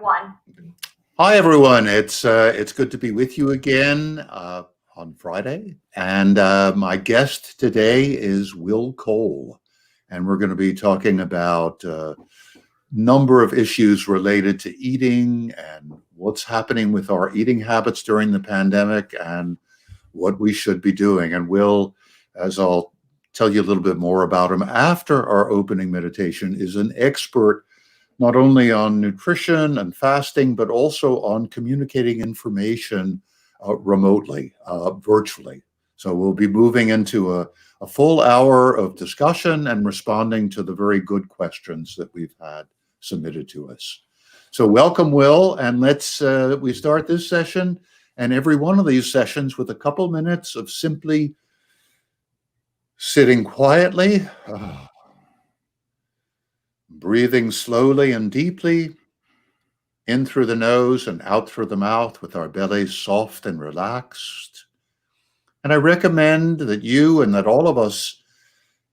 everyone. Hi, everyone. It's good to be with you again on Friday. And my guest today is Will Cole. And we're going to be talking about a number of issues related to eating and what's happening with our eating habits during the pandemic and what we should be doing. And Will, as I'll tell you a little bit more about him after our opening meditation, is an expert not only on nutrition and fasting, but also on communicating information remotely, virtually. So we'll be moving into a full hour of discussion and responding to the very good questions that we've had submitted to us. So welcome, Will, and we start this session and every one of these sessions with a couple minutes of simply sitting quietly, breathing slowly and deeply, in through the nose and out through the mouth with our bellies soft and relaxed. And I recommend that you and that all of us,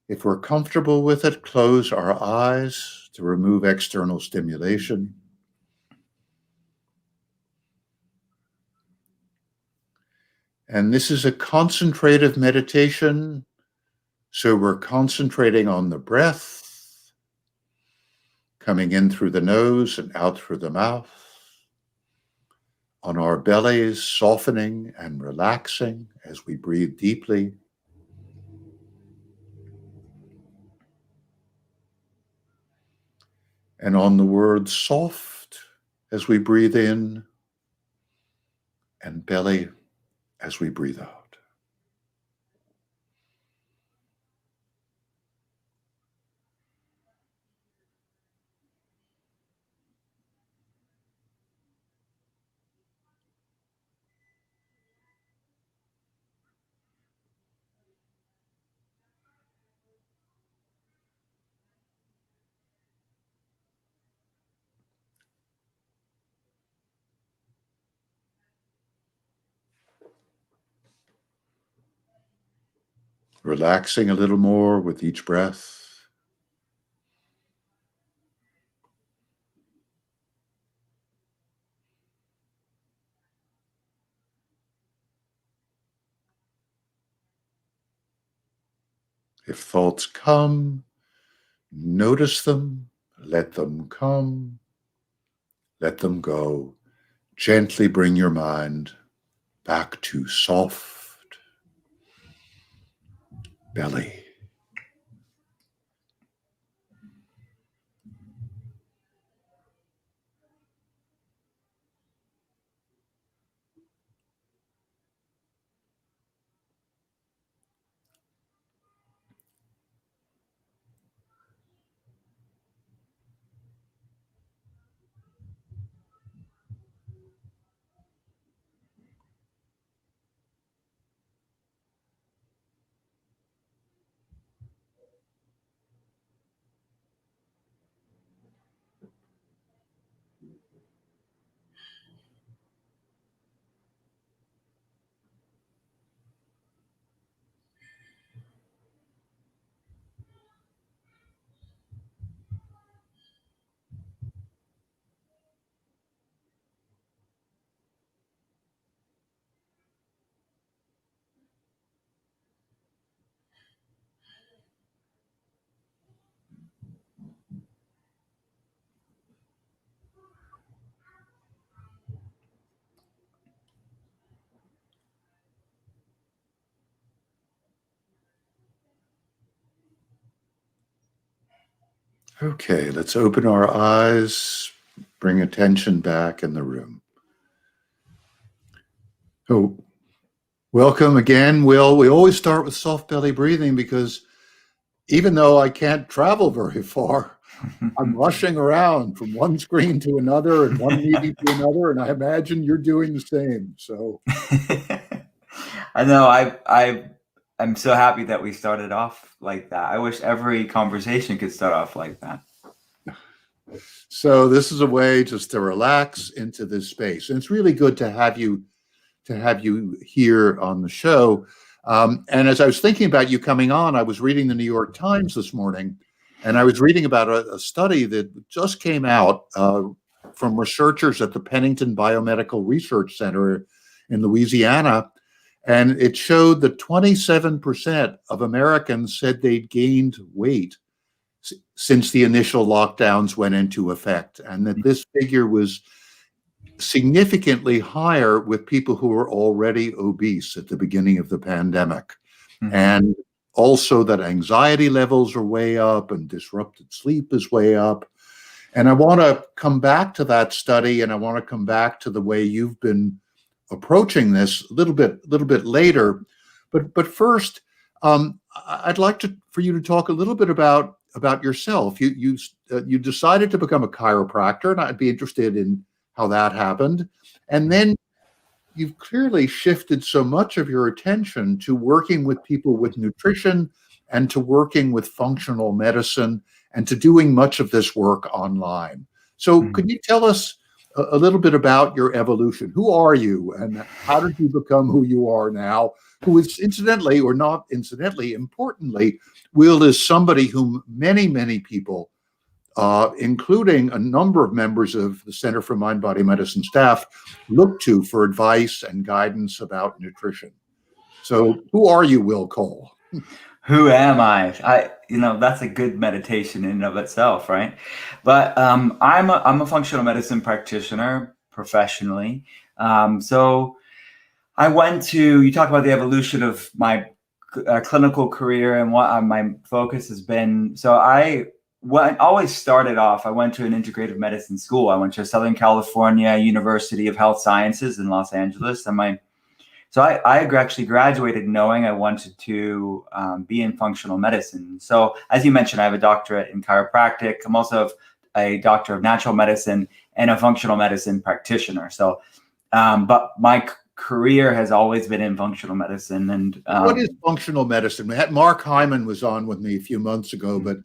if we're comfortable with it, close our eyes to remove external stimulation. And this is a concentrative meditation, so we're concentrating on the breath, coming in through the nose and out through the mouth, on our bellies softening and relaxing as we breathe deeply. And on the word soft as we breathe in, and belly as we breathe out. Relaxing a little more with each breath. If thoughts come, notice them, let them come, let them go. Gently bring your mind back to soft belly. Okay, let's open our eyes, bring attention back in the room. Oh, welcome again, Will. We always start with soft belly breathing because even though I can't travel very far, I'm rushing around from one screen to another and one meeting to another, and I imagine you're doing the same. So I know I'm so happy that we started off like that. I wish every conversation could start off like that. So this is a way just to relax into this space. And it's really good to have you here on the show. And as I was thinking about you coming on, I was reading the New York Times this morning, and I was reading about a study that just came out from researchers at the Pennington Biomedical Research Center in Louisiana, and it showed that 27% of Americans said they'd gained weight since the initial lockdowns went into effect, and that this figure was significantly higher with people who were already obese at the beginning of the pandemic. Mm-hmm. And also that anxiety levels are way up and disrupted sleep is way up. And I want to come back to that study, and I want to come back to the way you've been approaching this a little bit later. But first, I'd like for you to talk a little bit about yourself. You decided to become a chiropractor, and I'd be interested in how that happened. And then you've clearly shifted so much of your attention to working with people with nutrition and to working with functional medicine and to doing much of this work online. So could you tell us a little bit about your evolution? Who are you and how did you become who you are now? Who is incidentally, or not incidentally, importantly, Will is somebody whom many, many people, including a number of members of the Center for Mind Body Medicine staff, look to for advice and guidance about nutrition. So who are you, Will Cole? Who am I? That's a good meditation in and of itself, right? But I'm a functional medicine practitioner professionally. So I you talk about the evolution of my clinical career and what my focus has been. So I always started off, I went to an integrative medicine school. I went to Southern California University of Health Sciences in Los Angeles. So I actually graduated knowing I wanted to be in functional medicine. So as you mentioned, I have a doctorate in chiropractic. I'm also a doctor of natural medicine and a functional medicine practitioner. So, but my career has always been in functional medicine. And what is functional medicine? Mark Hyman was on with me a few months ago, but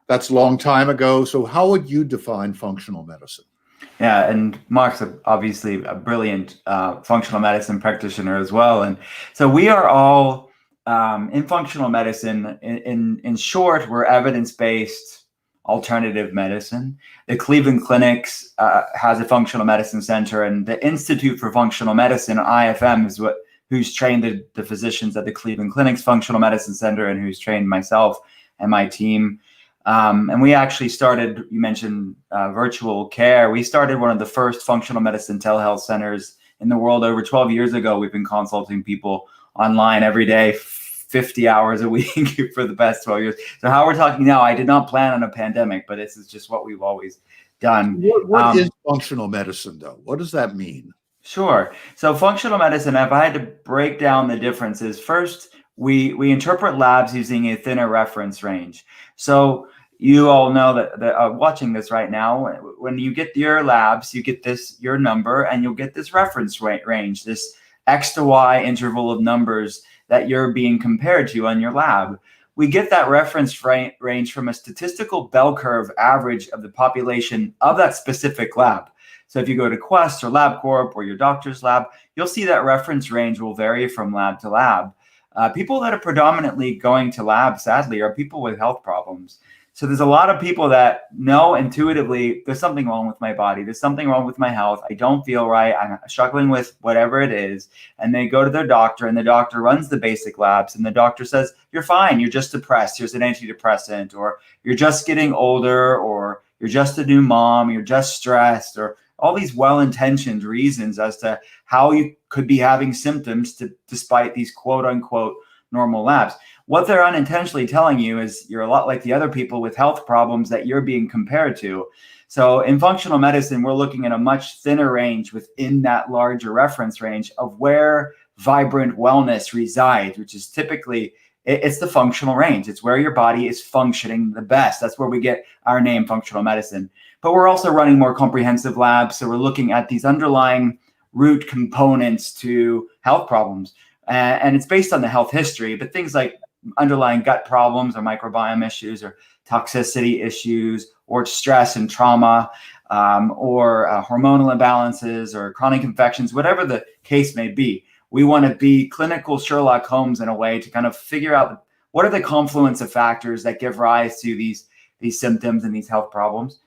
that's a long time ago. So how would you define functional medicine? Yeah, and Mark's obviously a brilliant functional medicine practitioner as well. And so we are all in functional medicine. In short, we're evidence-based alternative medicine. The Cleveland Clinics has a functional medicine center, and the Institute for Functional Medicine, IFM, is who's trained the physicians at the Cleveland Clinics Functional Medicine Center and who's trained myself and my team. And we actually started, you mentioned virtual care. We started one of the first functional medicine telehealth centers in the world over 12 years ago. We've been consulting people online every day, 50 hours a week for the past 12 years. So how we're talking now, I did not plan on a pandemic, but this is just what we've always done. What is functional medicine, though? What does that mean? Sure. So functional medicine, if I had to break down the differences, first, we interpret labs using a thinner reference range. So you all know that watching this right now, when you get your labs, you get your number, and you'll get this reference range, this X to Y interval of numbers that you're being compared to on your lab. We get that reference range from a statistical bell curve average of the population of that specific lab. So if you go to Quest or LabCorp or your doctor's lab, you'll see that reference range will vary from lab to lab. People that are predominantly going to labs, sadly, are people with health problems. So there's a lot of people that know intuitively there's something wrong with my body. There's something wrong with my health. I don't feel right. I'm struggling with whatever it is. And they go to their doctor, and the doctor runs the basic labs, and the doctor says, you're fine. You're just depressed. Here's an antidepressant, or you're just getting older, or you're just a new mom. You're just stressed, or all these well-intentioned reasons as to how you could be having symptoms despite these quote unquote normal labs. What they're unintentionally telling you is you're a lot like the other people with health problems that you're being compared to. So in functional medicine, we're looking at a much thinner range within that larger reference range of where vibrant wellness resides, which is typically, it's the functional range. It's where your body is functioning the best. That's where we get our name, functional medicine. But we're also running more comprehensive labs. So we're looking at these underlying root components to health problems. And it's based on the health history, but things like underlying gut problems or microbiome issues or toxicity issues or stress and trauma or hormonal imbalances or chronic infections, whatever the case may be. We want to be clinical Sherlock Holmes in a way to kind of figure out what are the confluence of factors that give rise to these symptoms and these health problems.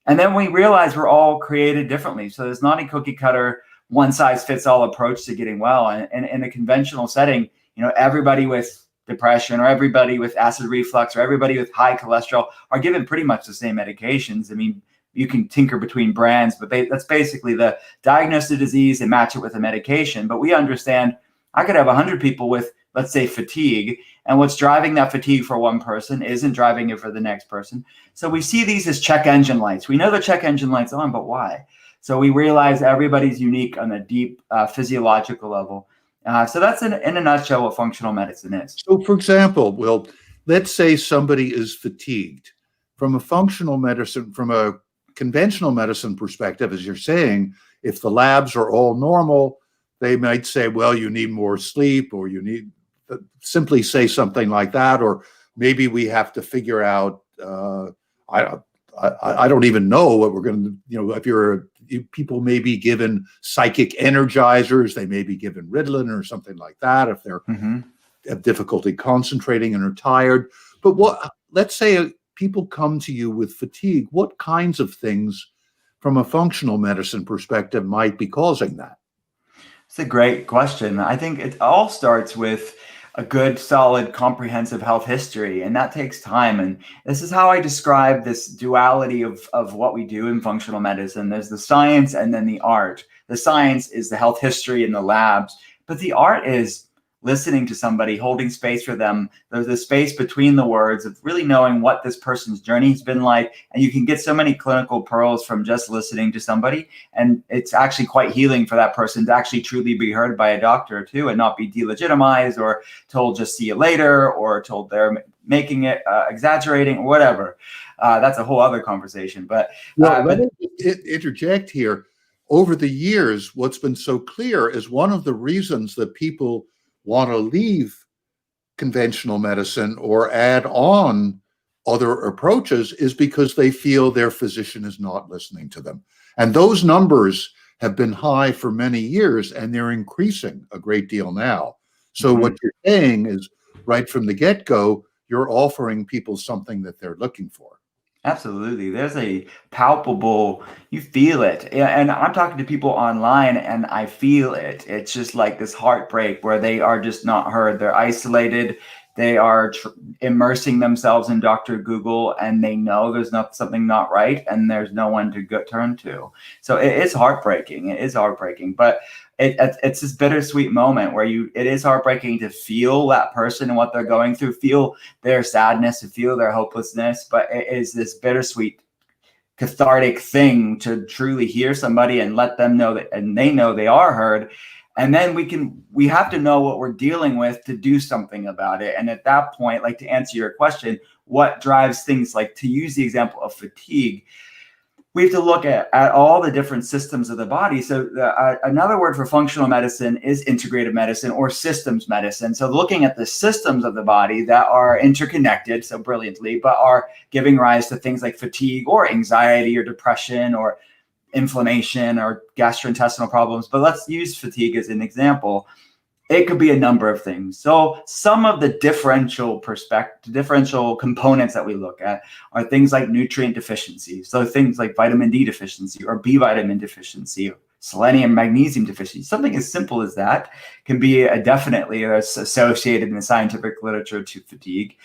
And then we realize we're all created differently. So there's not a cookie cutter, one size fits all approach to getting well. And in a conventional setting, everybody with depression or everybody with acid reflux or everybody with high cholesterol are given pretty much the same medications. I mean, you can tinker between brands, but that's basically the diagnose the disease and match it with a medication. But we understand I could have 100 people with, let's say, fatigue, and what's driving that fatigue for one person isn't driving it for the next person. So we see these as check engine lights. We know the check engine light's on, but why? So we realize everybody's unique on a deep physiological level. So that's in a nutshell what functional medicine is. So, for example, Will, let's say somebody is fatigued. From a functional medicine, from a conventional medicine perspective, as you're saying, if the labs are all normal, they might say, well, you need more sleep, or you need simply say something like that, or maybe we have to figure out, I don't even know what we're going to, if people may be given psychic energizers, they may be given Ritalin or something like that if they're have difficulty concentrating and are tired. But let's say people come to you with fatigue, what kinds of things from a functional medicine perspective might be causing that? It's a great question. I think it all starts with a good, solid, comprehensive health history, and that takes time. And this is how I describe this duality of what we do in functional medicine. There's the science and then the art. The science is the health history in the labs, but the art is listening to somebody, holding space for them. There's the space between the words of really knowing what this person's journey has been like. And you can get so many clinical pearls from just listening to somebody. And it's actually quite healing for that person to actually truly be heard by a doctor too, and not be delegitimized or told just see you later, or told they're making it, exaggerating, or whatever. That's a whole other conversation. But let me interject here. Over the years, what's been so clear is one of the reasons that people want to leave conventional medicine or add on other approaches is because they feel their physician is not listening to them. And those numbers have been high for many years, and they're increasing a great deal now. So what you're saying is right from the get-go, you're offering people something that they're looking for. Absolutely. There's a palpable, you feel it. And I'm talking to people online and I feel it. It's just like this heartbreak where they are just not heard. They're isolated. They are immersing themselves in Dr. Google, and they know there's something not right, and there's no one to turn to. So it is heartbreaking. It is heartbreaking. But it's this bittersweet moment where it is heartbreaking to feel that person and what they're going through, feel their sadness, to feel their hopelessness. But it is this bittersweet, cathartic thing to truly hear somebody and let them know that, and they know they are heard. And then we have to know what we're dealing with to do something about it. And at that point, like, to answer your question, what drives things, like to use the example of fatigue, we have to look at all the different systems of the body. So another word for functional medicine is integrative medicine or systems medicine. So looking at the systems of the body that are interconnected so brilliantly, but are giving rise to things like fatigue or anxiety or depression or inflammation or gastrointestinal problems. But let's use fatigue as an example. It could be a number of things. So some of the differential components that we look at are things like nutrient deficiency. So things like vitamin D deficiency or B vitamin deficiency, selenium, magnesium deficiency. Something as simple as that can be definitely associated in the scientific literature to fatigue.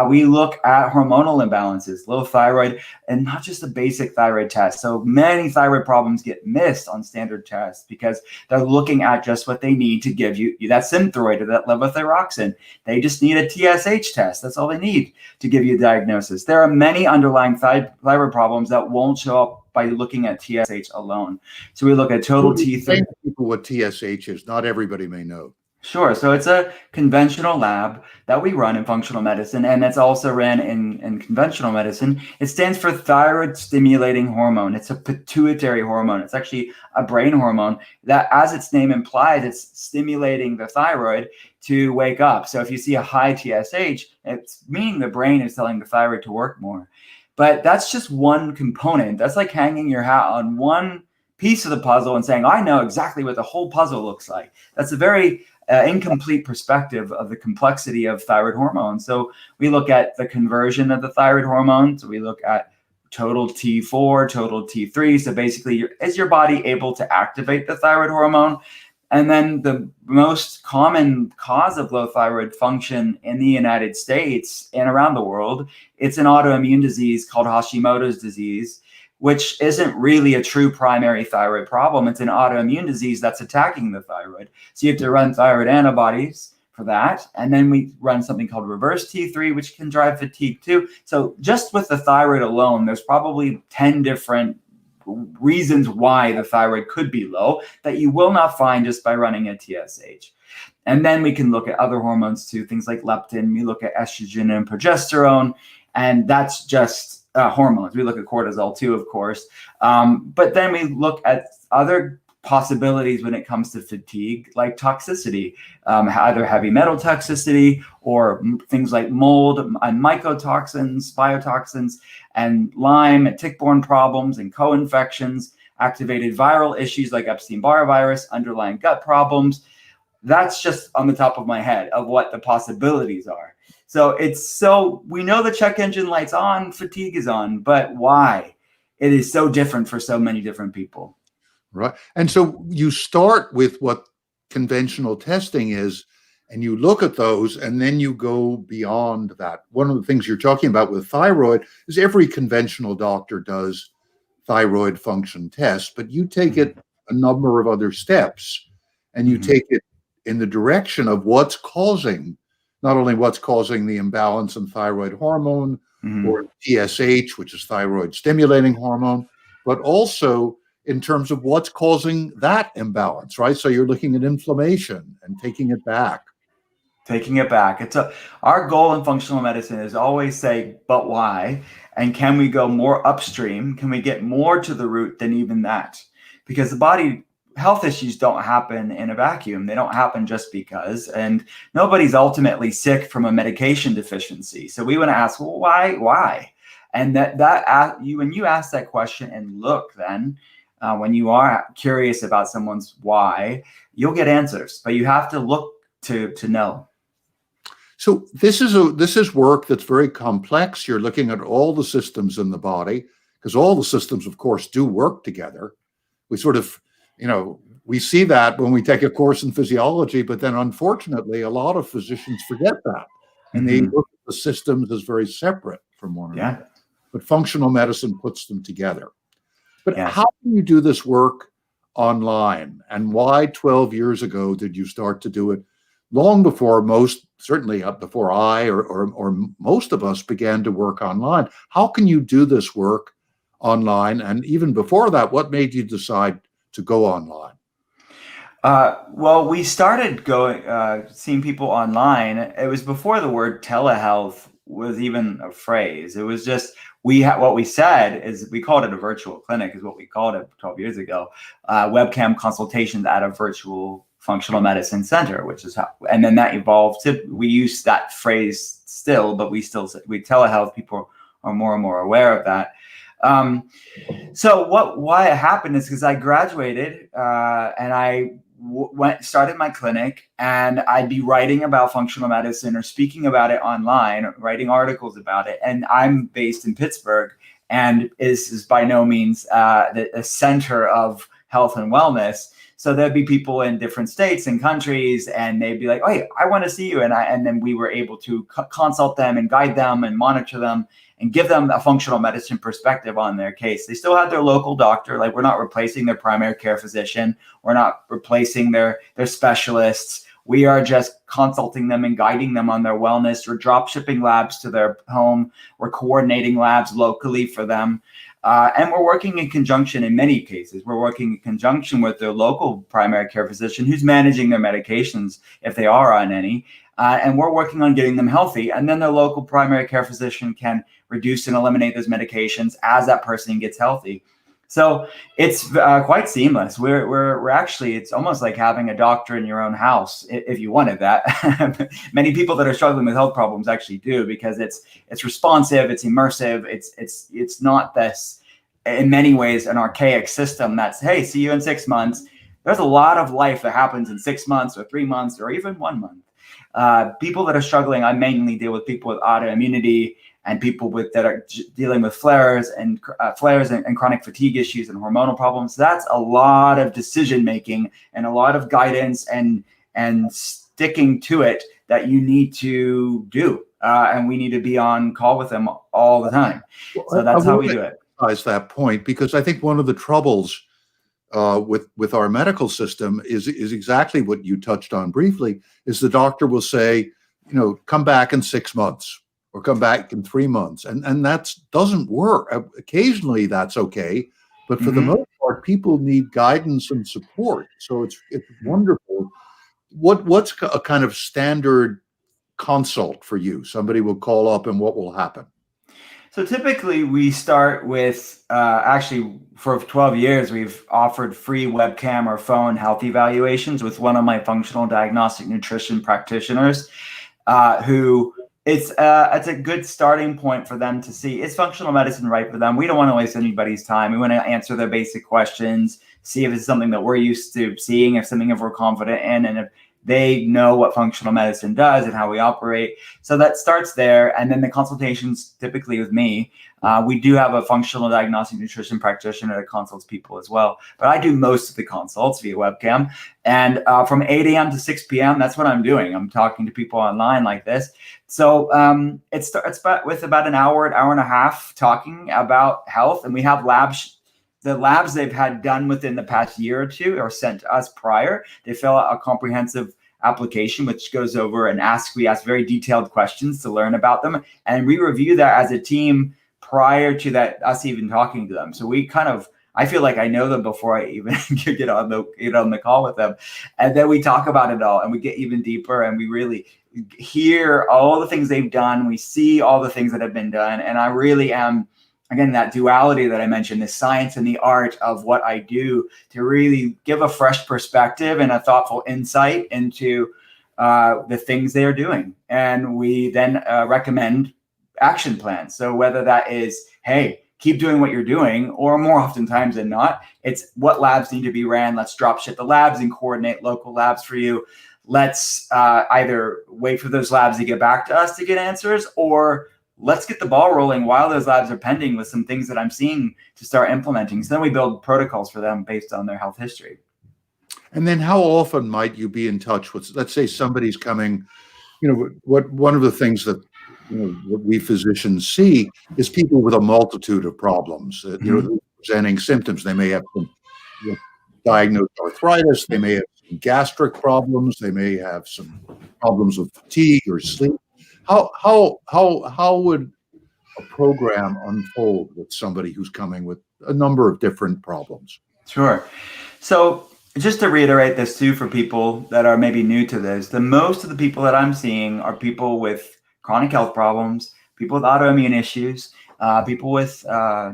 We look at hormonal imbalances, low thyroid, and not just the basic thyroid test. So many thyroid problems get missed on standard tests because they're looking at just what they need to give you that Synthroid or that levothyroxine. They just need a TSH test. That's all they need to give you a diagnosis. There are many underlying thyroid problems that won't show up by looking at TSH alone. So we look at total T3. Explain to people what TSH is. Not everybody may know. Sure. So it's a conventional lab that we run in functional medicine, and it's also ran in conventional medicine. It stands for thyroid stimulating hormone. It's a pituitary hormone. It's actually a brain hormone that, as its name implies, it's stimulating the thyroid to wake up. So if you see a high TSH, it's meaning the brain is telling the thyroid to work more. But that's just one component. That's like hanging your hat on one piece of the puzzle and saying, I know exactly what the whole puzzle looks like. That's a very incomplete perspective of the complexity of thyroid hormones. So we look at the conversion of the thyroid hormone. So we look at total T4, total T3. So basically, is your body able to activate the thyroid hormone? And then the most common cause of low thyroid function in the United States and around the world, it's an autoimmune disease called Hashimoto's disease, which isn't really a true primary thyroid problem. It's an autoimmune disease that's attacking the thyroid. So you have to run thyroid antibodies for that. And then we run something called reverse T3, which can drive fatigue too. So just with the thyroid alone, there's probably 10 different reasons why the thyroid could be low that you will not find just by running a TSH. And then we can look at other hormones too, things like leptin. We look at estrogen and progesterone, and that's just hormones. We look at cortisol too, of course. But then we look at other possibilities when it comes to fatigue, like toxicity, either heavy metal toxicity or things like mold and mycotoxins, biotoxins, and Lyme and tick-borne problems and co-infections, activated viral issues like Epstein-Barr virus, underlying gut problems. That's just on the top of my head of what the possibilities are. So we know the check engine light's on, fatigue is on, but why? It is so different for so many different people. Right. And so you start with what conventional testing is, and you look at those, and then you go beyond that. One of the things you're talking about with thyroid is every conventional doctor does thyroid function tests, but you take it a number of other steps, and you take it in the direction of not only what's causing the imbalance in thyroid hormone or TSH, which is thyroid stimulating hormone, but also in terms of what's causing that imbalance, right? So you're looking at inflammation and taking it back. Our goal in functional medicine is always say, but why? And can we go more upstream? Can we get more to the root than even that? Because the body health issues don't happen in a vacuum. They don't happen just because, and nobody's ultimately sick from a medication deficiency. So we want to ask, well, why? And when you ask that question and look, then when you are curious about someone's why, you'll get answers, but you have to look to know. So this is work that's very complex. You're looking at all the systems in the body, because all the systems, of course, do work together. We sort of, we see that when we take a course in physiology, but then unfortunately, a lot of physicians forget that. And they look at the systems as very separate from one another. But functional medicine puts them together. But how can you do this work online? And why 12 years ago did you start to do it? Long before certainly before I or most of us began to work online. How can you do this work online? And even before that, what made you decide to go online? Well, we started seeing people online. It was before the word telehealth was even a phrase. It was just what we said is we called it a virtual clinic, is what we called it 12 years ago. Webcam consultations at a virtual functional medicine center, which is how, and then that evolved to, we use that phrase still, but we telehealth, people are more and more aware of that. So why it happened is because I graduated and I started my clinic, and I'd be writing about functional medicine or speaking about it online, or writing articles about it. And I'm based in Pittsburgh, and is by no means the center of health and wellness. So there'd be people in different states and countries, and they'd be like, "Oh, hey, I want to see you," and then we were able to consult them and guide them and monitor them and give them a functional medicine perspective on their case. They still had their local doctor. Like, we're not replacing their primary care physician. We're not replacing their specialists. We are just consulting them and guiding them on their wellness. We're drop shipping labs to their home. We're coordinating labs locally for them. And we're working in conjunction in many cases. We're working in conjunction with their local primary care physician who's managing their medications if they are on any. And we're working on getting them healthy. And then their local primary care physician can reduce and eliminate those medications as that person gets healthy. So it's quite seamless. We're actually, it's almost like having a doctor in your own house, if you wanted that. Many people that are struggling with health problems actually do, because it's responsive, it's immersive, it's not this, in many ways, an archaic system that's, hey, see you in 6 months. There's a lot of life that happens in 6 months or 3 months or even 1 month. People that are struggling, I mainly deal with people with autoimmunity and people that are dealing with flares and chronic fatigue issues and hormonal problems. That's a lot of decision making and a lot of guidance and sticking to it that you need to do. And we need to be on call with them all the time. So that's how we do it. That point, because I think one of the troubles with our medical system is exactly what you touched on briefly, is the doctor will say, come back in 6 months or come back in 3 months. And that doesn't work. Occasionally that's okay. But for the most part, people need guidance and support. So it's wonderful. What's a kind of standard consult for you? Somebody will call up and what will happen? So typically we start with, actually for 12 years, we've offered free webcam or phone health evaluations with one of my functional diagnostic nutrition practitioners, who it's a good starting point for them to see, is functional medicine right for them? We don't want to waste anybody's time. We want to answer their basic questions, see if it's something that we're used to seeing, if something if we're confident in, and if they know what functional medicine does and how we operate. So that starts there. And then the consultations, typically with me, we do have a functional diagnostic nutrition practitioner that consults people as well. But I do most of the consults via webcam. And from 8 a.m. to 6 p.m., that's what I'm doing. I'm talking to people online like this. So it starts with about an hour and a half talking about health. And we have labs. The labs they've had done within the past year or two are sent to us prior. They fill out a comprehensive application, which goes over and we ask very detailed questions to learn about them. And we review that as a team prior to that, us even talking to them. So we I feel like I know them before I even get on the call with them. And then we talk about it all and we get even deeper and we really hear all the things they've done. We see all the things that have been done. And I really am, again, that duality that I mentioned, the science and the art of what I do, to really give a fresh perspective and a thoughtful insight into the things they are doing. And we then recommend action plans. So whether that is, hey, keep doing what you're doing, or more oftentimes than not, it's what labs need to be ran. Let's drop ship the labs and coordinate local labs for you. Let's either wait for those labs to get back to us to get answers, or let's get the ball rolling while those labs are pending with some things that I'm seeing to start implementing. So then we build protocols for them based on their health history. And then how often might you be in touch with, let's say somebody's coming, one of the things that, what we physicians see is people with a multitude of problems, presenting symptoms. They may have some diagnosed arthritis. They may have some gastric problems. They may have some problems with fatigue or sleep. How would a program unfold with somebody who's coming with a number of different problems? Sure. So just to reiterate this too, for people that are maybe new to this, most of the people that I'm seeing are people with chronic health problems, people with autoimmune issues, people with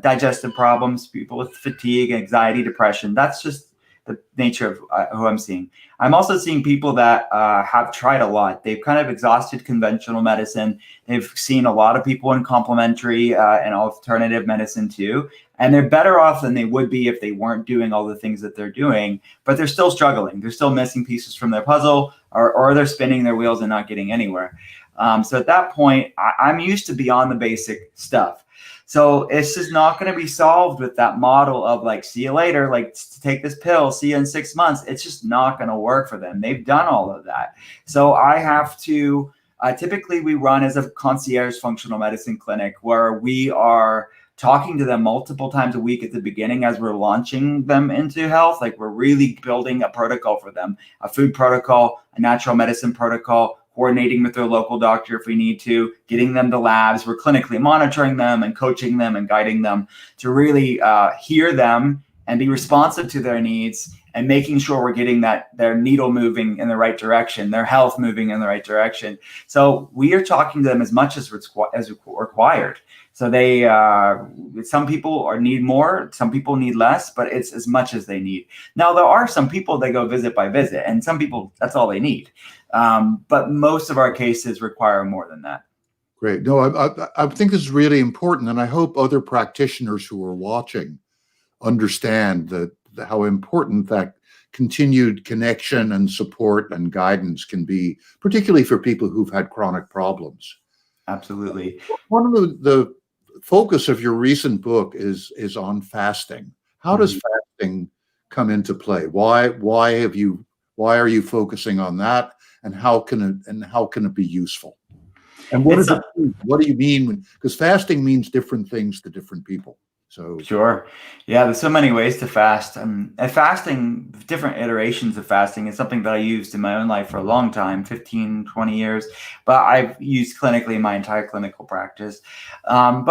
digestive problems, people with fatigue, anxiety, depression. That's just the nature of who I'm seeing. I'm also seeing people that have tried a lot. They've kind of exhausted conventional medicine. They've seen a lot of people in complementary and alternative medicine too. And they're better off than they would be if they weren't doing all the things that they're doing, but they're still struggling. They're still missing pieces from their puzzle, or they're spinning their wheels and not getting anywhere. So at that point, I'm used to beyond the basic stuff. So it's just not going to be solved with that model of like, see you later, like take this pill, see you in 6 months. It's just not going to work for them. They've done all of that. So I have to, typically we run as a concierge functional medicine clinic where we are talking to them multiple times a week at the beginning as we're launching them into health. Like we're really building a protocol for them, a food protocol, a natural medicine protocol, coordinating with their local doctor if we need to, getting them to labs. We're clinically monitoring them and coaching them and guiding them to really hear them and be responsive to their needs, and making sure we're getting their needle moving in the right direction, their health moving in the right direction. So we are talking to them as much as required. So they, some people need more, some people need less, but it's as much as they need. Now, there are some people that go visit by visit, and some people, that's all they need. But most of our cases require more than that. Great. No, I think this is really important, and I hope other practitioners who are watching understand how important that continued connection and support and guidance can be, particularly for people who've had chronic problems. Absolutely. One of the focus of your recent book is on fasting. How does Mhm. fasting come into play? Why are you focusing on that, and how can it be useful? And what It's does it mean? What do you mean when, because fasting means different things to different people. So Sure. Yeah, there's so many ways to fast. And fasting, different iterations of fasting is something that I used in my own life for a long time, 15, 20 years, but I've used clinically in my entire clinical practice. But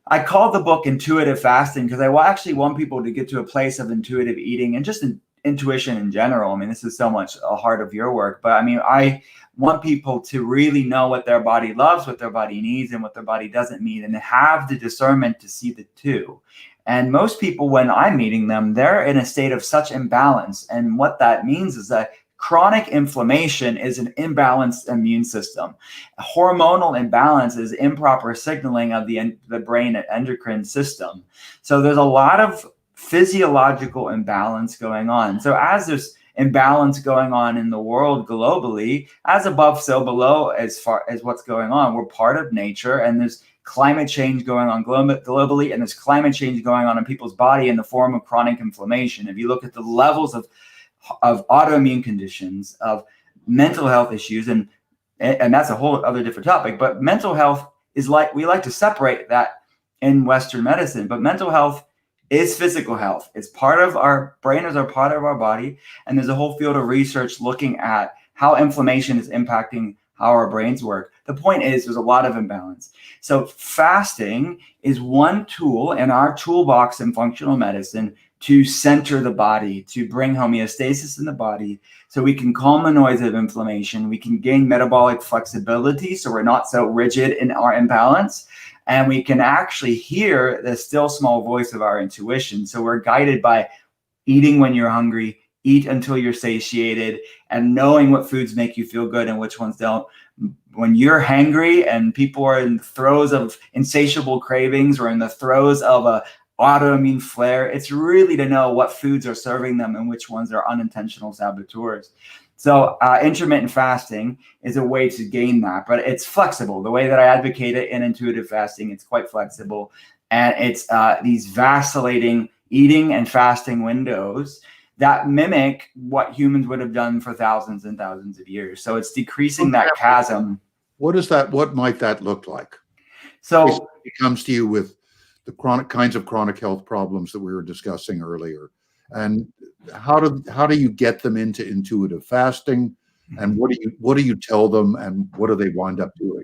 I called the book Intuitive Fasting because actually want people to get to a place of intuitive eating and just intuition in general. I mean, this is so much a heart of your work, but I mean, I want people to really know what their body loves, what their body needs, and what their body doesn't need, and have the discernment to see the two. And most people, when I'm meeting them, they're in a state of such imbalance. And what that means is that chronic inflammation is an imbalanced immune system. Hormonal imbalance is improper signaling of the brain endocrine system. So there's a lot of physiological imbalance going on. So as there's imbalance going on in the world globally, as above, so below, as far as what's going on, we're part of nature, and there's climate change going on globally, and there's climate change going on in people's body in the form of chronic inflammation. If you look at the levels of autoimmune conditions, of mental health issues, and that's a whole other different topic, but mental health is we like to separate that in Western medicine, but mental health is physical health. It's part of our brain, is a part of our body. And there's a whole field of research looking at how inflammation is impacting how our brains work. The point is, there's a lot of imbalance. So fasting is one tool in our toolbox in functional medicine to center the body, to bring homeostasis in the body, so we can calm the noise of inflammation. We can gain metabolic flexibility, so we're not so rigid in our imbalance. And we can actually hear the still small voice of our intuition. So we're guided by eating when you're hungry, eat until you're satiated, and knowing what foods make you feel good and which ones don't. When you're hangry and people are in the throes of insatiable cravings or in the throes of a autoimmune flare, it's really to know what foods are serving them and which ones are unintentional saboteurs. So intermittent fasting is a way to gain that, but it's flexible. The way that I advocate it in intuitive fasting, it's quite flexible. And it's these vacillating eating and fasting windows that mimic what humans would have done for thousands and thousands of years. So it's decreasing that chasm. what might that look like? So it comes to you with the kinds of chronic health problems that we were discussing earlier, and how do you get them into intuitive fasting, and what do you tell them, and what do they wind up doing?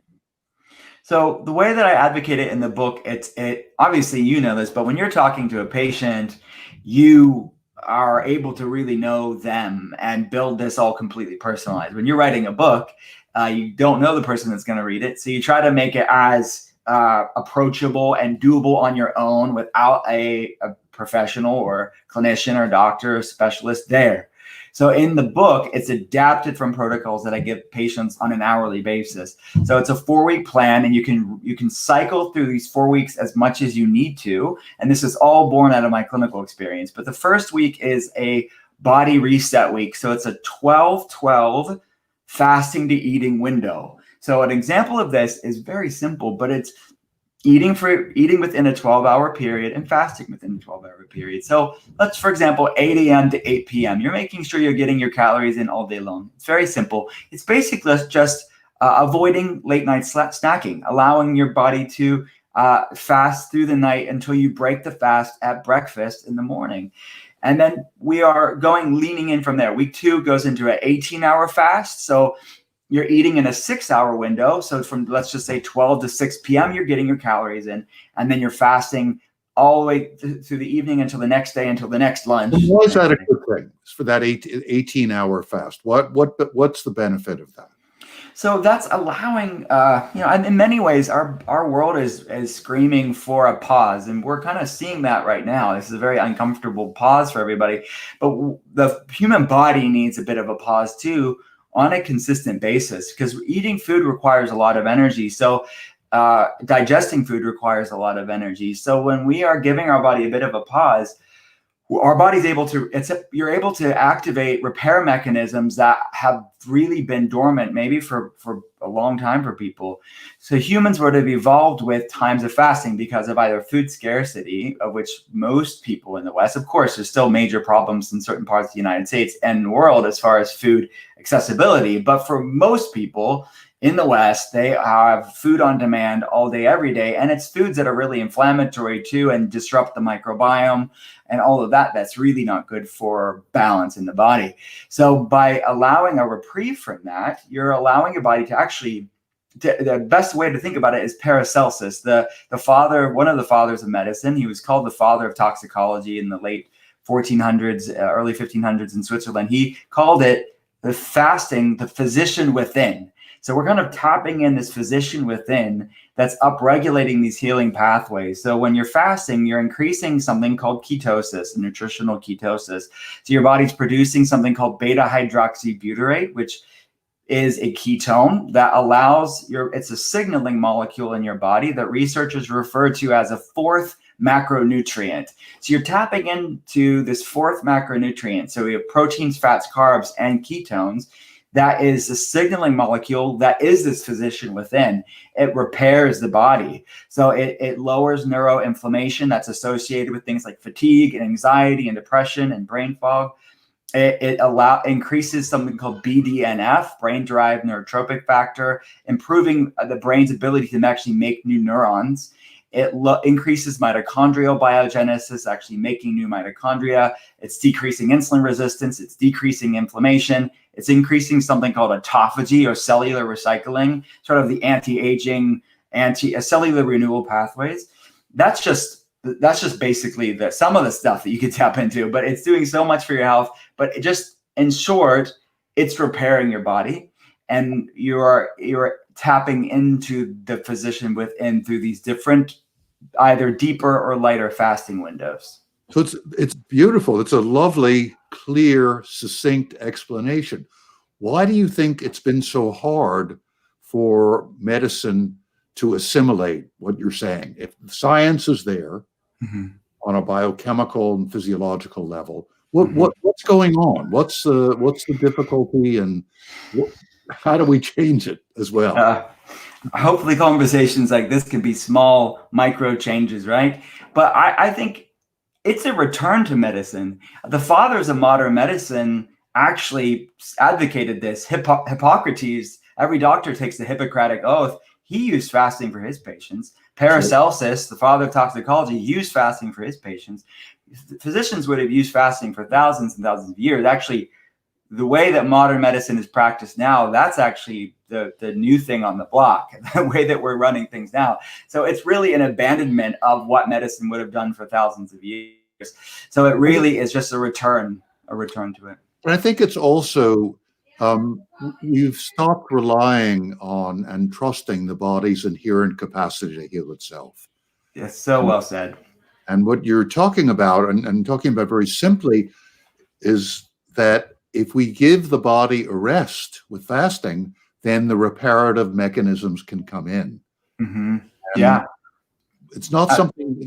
So the way that I advocate it in the book, it obviously you know this, but when you're talking to a patient, you are able to really know them and build this all completely personalized. When you're writing a book, you don't know the person that's going to read it, so you try to make it as approachable and doable on your own without a professional or clinician or doctor or specialist there. So in the book, it's adapted from protocols that I give patients on an hourly basis. So it's a 4-week plan, and you can cycle through these 4 weeks as much as you need to. And this is all born out of my clinical experience. But the first week is a body reset week. So it's a 12-12 fasting to eating window. So an example of this is very simple, but it's eating within a 12-hour period and fasting within a 12-hour period. So let's, for example, 8 a.m. to 8 p.m. You're making sure you're getting your calories in all day long. It's very simple. It's basically just avoiding late night snacking, allowing your body to fast through the night until you break the fast at breakfast in the morning. And then we are leaning in from there. Week 2 goes into an 18-hour fast. So you're eating in a 6-hour window. So from, let's just say 12 to 6 p.m., you're getting your calories in, and then you're fasting all the way through the evening until the next day, until the next lunch. And why is that a good thing for that 18-hour fast? What's the benefit of that? So that's allowing, and in many ways, our world is screaming for a pause, and we're kind of seeing that right now. This is a very uncomfortable pause for everybody, but the human body needs a bit of a pause too, on a consistent basis, because eating food requires a lot of energy. So digesting food requires a lot of energy. So when we are giving our body a bit of a pause, our body's you're able to activate repair mechanisms that have really been dormant, maybe for a long time for people. So humans would have evolved with times of fasting because of either food scarcity, of which most people in the West, of course, there's still major problems in certain parts of the United States and the world as far as food accessibility. But for most people in the West, they have food on demand all day, every day. And it's foods that are really inflammatory too and disrupt the microbiome and all of that. That's really not good for balance in the body. So by allowing a reprieve from that, you're allowing your body to actually, the best way to think about it is Paracelsus, the father, one of the fathers of medicine. He was called the father of toxicology in the late 1400s, early 1500s in Switzerland. He called it the fasting, the physician within. So we're kind of tapping in this physician within that's upregulating these healing pathways. So when you're fasting, you're increasing something called ketosis, nutritional ketosis. So your body's producing something called beta hydroxybutyrate, which is a ketone that allows it's a signaling molecule in your body that researchers refer to as a fourth macronutrient. So you're tapping into this fourth macronutrient. So we have proteins, fats, carbs, and ketones. That is the signaling molecule that is this physician within. It repairs the body. So it lowers neuroinflammation that's associated with things like fatigue and anxiety and depression and brain fog. It increases something called BDNF, brain-derived neurotrophic factor, improving the brain's ability to actually make new neurons. It increases mitochondrial biogenesis, actually making new mitochondria. It's decreasing insulin resistance. It's decreasing inflammation. It's increasing something called autophagy or cellular recycling, sort of the anti-aging, cellular renewal pathways. That's just basically some of the stuff that you can tap into, but it's doing so much for your health. But it just, in short, it's repairing your body, and you're tapping into the physician within through these different, either deeper or lighter fasting windows. So it's beautiful. It's a lovely, clear, succinct explanation. Why do you think it's been so hard for medicine to assimilate what you're saying? If the science is there on a biochemical and physiological level, what's going on? What's the difficulty, and how do we change it as well? Hopefully conversations like this can be small micro changes, right? But I think it's a return to medicine. The fathers of modern medicine actually advocated this. Hippocrates, every doctor takes the Hippocratic oath. He used fasting for his patients. Paracelsus, the father of toxicology, used fasting for his patients. Physicians would have used fasting for thousands and thousands of years. Actually, the way that modern medicine is practiced now, that's actually the new thing on the block, the way that we're running things now. So it's really an abandonment of what medicine would have done for thousands of years. So it really is just a return to it. And I think it's also, you've stopped relying on and trusting the body's inherent capacity to heal itself. Yes, so well said. And what you're talking about, and talking about very simply, is that if we give the body a rest with fasting, then the reparative mechanisms can come in. Mm-hmm. Yeah. It's not something,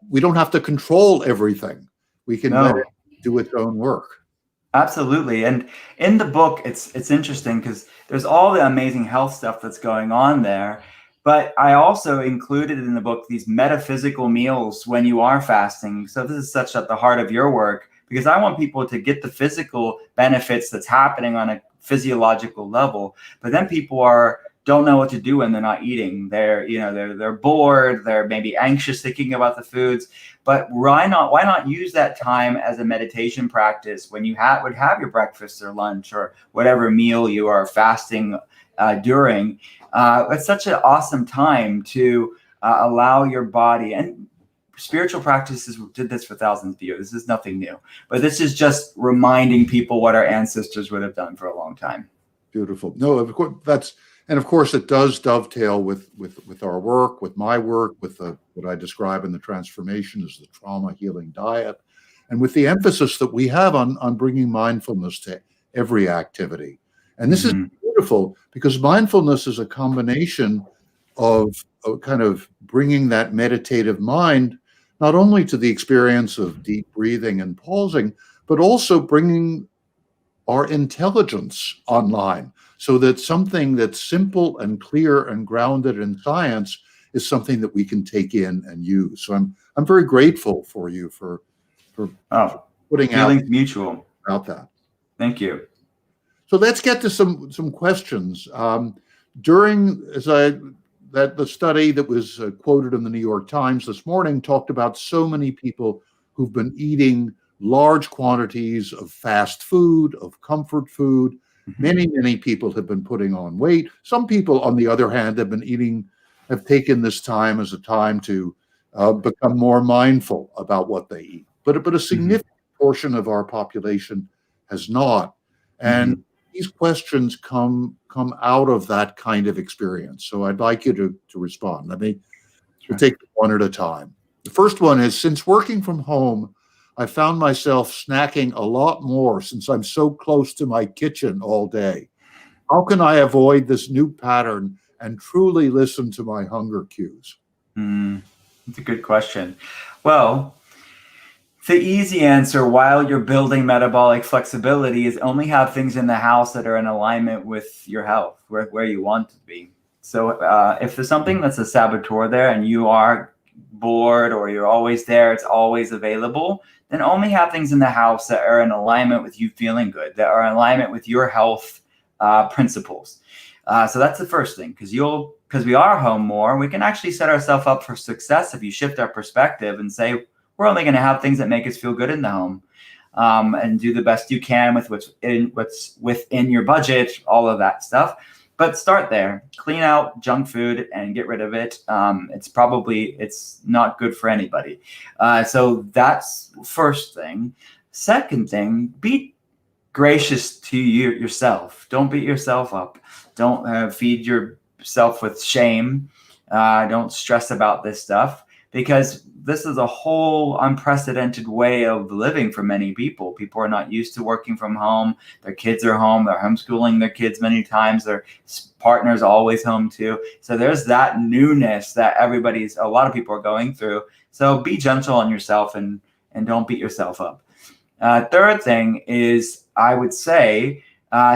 we don't have to control everything. We can let it do its own work. Absolutely. And in the book, it's interesting because there's all the amazing health stuff that's going on there. But I also included in the book these metaphysical meals when you are fasting. So this is such at the heart of your work, because I want people to get the physical benefits that's happening on a physiological level. But then people don't know what to do when they're not eating. They're bored. They're maybe anxious thinking about the foods. But why not use that time as a meditation practice when you would have your breakfast or lunch or whatever meal you are fasting during? It's such an awesome time to allow your body, and spiritual practices did this for thousands of years. This is nothing new, but this is just reminding people what our ancestors would have done for a long time. Beautiful. No, of course and of course it does dovetail with our work, with my work, with what I describe in the transformation as the trauma healing diet, and with the emphasis that we have on bringing mindfulness to every activity. And this is beautiful, because mindfulness is a combination of kind of bringing that meditative mind not only to the experience of deep breathing and pausing, but also bringing our intelligence online, so that something that's simple and clear and grounded in science is something that we can take in and use. So I'm very grateful for you for Oh, putting out feelings mutual. about that. Thank you. So let's get to some questions. During the study that was quoted in the New York Times this morning talked about so many people who've been eating large quantities of fast food, of comfort food. Many people have been putting on weight. Some people, on the other hand, have taken this time as a time to become more mindful about what they eat. But a significant portion of our population has not. And these questions come out of that kind of experience. So I'd like you to respond. We'll take them one at a time. The first one is, since working from home, I found myself snacking a lot more since I'm so close to my kitchen all day. How can I avoid this new pattern and truly listen to my hunger cues? That's a good question. Well, the easy answer while you're building metabolic flexibility is only have things in the house that are in alignment with your health, where you want to be. So if there's something that's a saboteur there and you are bored or you're always there, it's always available, then only have things in the house that are in alignment with you feeling good, that are in alignment with your health principles. So that's the first thing, because we are home more, we can actually set ourselves up for success if you shift our perspective and say, we're only going to have things that make us feel good in the home, and do the best you can with what's within your budget, all of that stuff. But start there, clean out junk food and get rid of it. It's not good for anybody. So that's first thing. Second thing, be gracious to yourself. Don't beat yourself up. Don't feed yourself with shame. Don't stress about this stuff, because this is a whole unprecedented way of living for many people. People are not used to working from home. Their kids are home. They're homeschooling their kids many times. Their partner's always home too. So there's that newness that a lot of people are going through. So be gentle on yourself and don't beat yourself up. Third thing is, I would say,